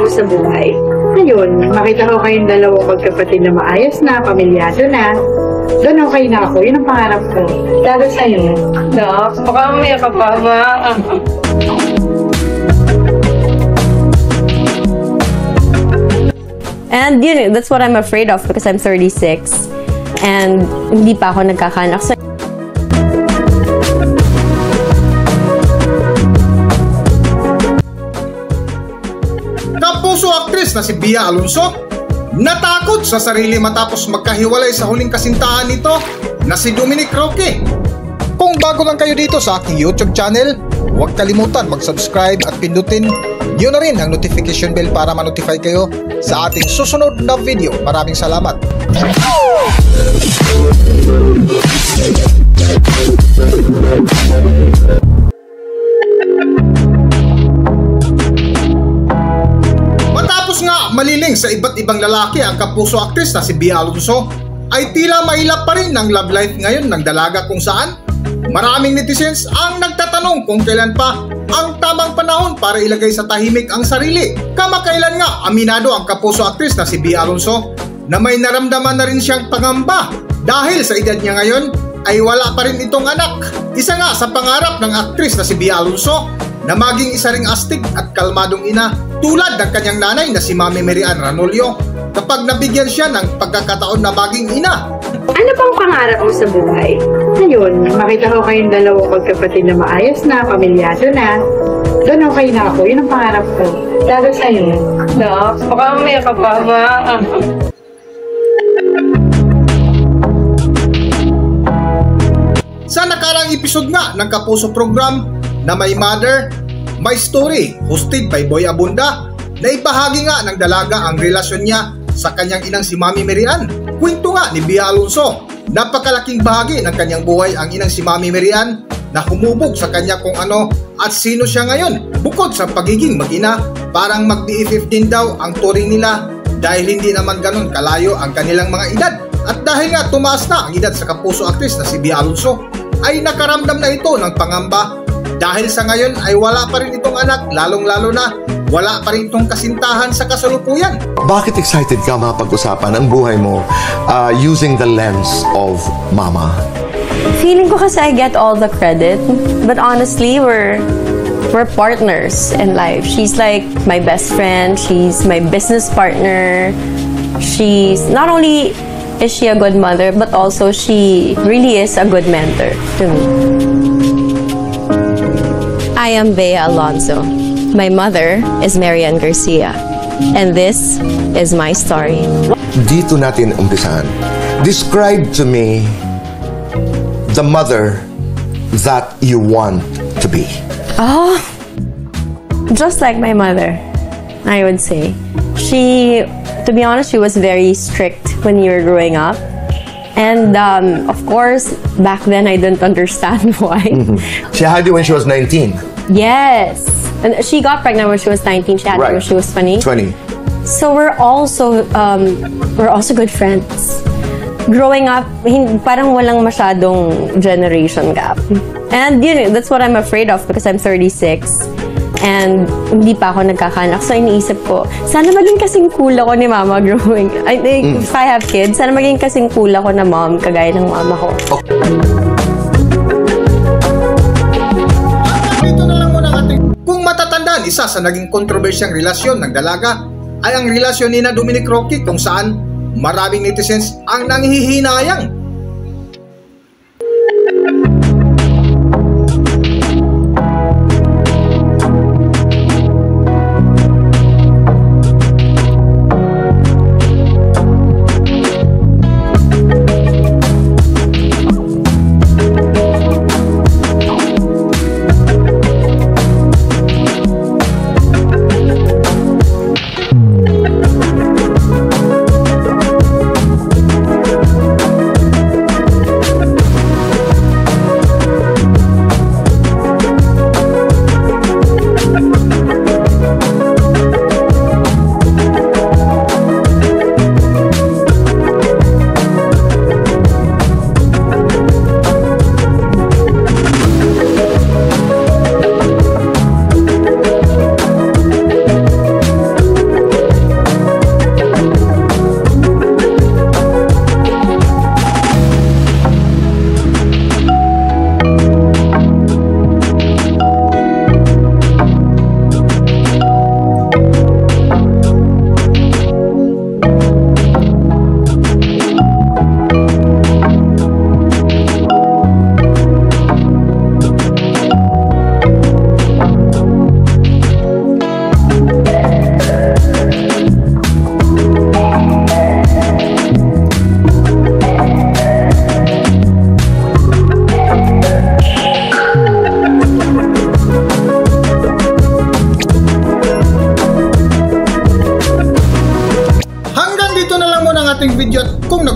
mo sa buhay. Ngayon, makita ko kayong dalawang magkapatid na maayos na, pamilyado na. Doon okay na ako. Yun ang pangarap ko. Lalo sa'yo. Nak, baka mamaya ka pa, ma. And that's what I'm afraid of because I'm 36 and hindi pa ako nagkakanak. So, Kapuso actress na si Bia Alonso natakot sa sarili matapos magkahiwalay sa huling kasintahan nito na si Dominic Roque. Kung bago lang kayo dito sa aking YouTube channel, huwag kalimutan mag-subscribe at pindutin nyo na rin ang notification bell para ma-notify kayo sa ating susunod na video. Maraming salamat! Matapos nga maliling sa iba't ibang lalaki ang kapuso actress na si Bia Alonso, ay tila mailap pa rin ng love life ngayon ng dalaga kung saan maraming netizens ang nagtatanong kung kailan pa ang tamang panahon para ilagay sa tahimik ang sarili. Kamakailan nga aminado ang kapuso actress na si Bia Alonso na may naramdaman na rin siyang pangamba dahil sa edad niya ngayon ay wala pa rin itong anak. Isa nga sa pangarap ng actress na si Bia Alonso na maging isa ring astig at kalmadong ina tulad ng kanyang nanay na si Mami Marian Ranolio kapag nabigyan siya ng pagkakataon na maging ina. Ano pang pangarap mo sa buhay? Ngayon, makita ko kayong dalawang magkapatid na maayos na, pamilyado na. Doon okay na ako. Yun ang pangarap ko. Lalo sa'yo. Nak, baka mamaya ka pa, ma. Sa nakarang episode nga ng Kapuso program na My Mother, My Story, hosted by Boy Abunda, na ibahagi nga ng dalaga ang relasyon niya sa kanyang inang si Mami Marian. Kwento nga ni Bia Alonso, napakalaking bahagi ng kanyang buhay ang inang si Mami Marian na humubog sa kanya kung ano at sino siya ngayon. Bukod sa pagiging mag-ina, parang mag-BFF din daw ang turing nila dahil hindi naman ganun kalayo ang kanilang mga edad. At dahil nga tumaas na ang edad sa kapuso actress na si Bia Alonso, ay nakaramdam na ito ng pangamba dahil sa ngayon ay wala pa rin itong anak, lalong-lalo na wala pa rin itong kasintahan sa kasalukuyan. Bakit excited ka mapag-usapan ang buhay mo using the lens of mama? feeling ko kasi I get all the credit, but honestly, we're partners in life. She's like my best friend, she's my business partner. She's not only is she a good mother, but also she really is a good mentor to me. I am Bea Alonso. My mother is Marian Garcia. And this is my story. Dito natin umpisahan. Describe to me the mother that you want to be. Oh, just like my mother, I would say. She, to be honest, she was very strict when you were growing up. And of course, back then I didn't understand why. She had you when she was 19. Yes. And she got pregnant when she was 19. She had me when she was 20. 20. So we're also good friends. Growing up, parang walang masyadong generation gap. And you know, that's what I'm afraid of because I'm 36. And hindi pa ako nagkakanak. So iniisip ko, sana maging kasing cool ako ni mama growing. If I have kids, sana maging kasing cool ako na mom, kagaya ng mama ko. Dito na lang muna ating... Kung matatandaan, isa sa naging kontrobersyang relasyon ng dalaga ay ang relasyon ni Dominic Roque kung saan maraming netizens ang nanghihinayang.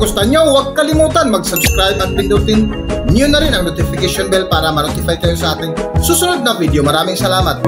nagustuhan nyo, huwag kalimutan mag-subscribe at pindutin nyo na rin ang notification bell para ma-notify kayo sa ating susunod na video. Maraming salamat!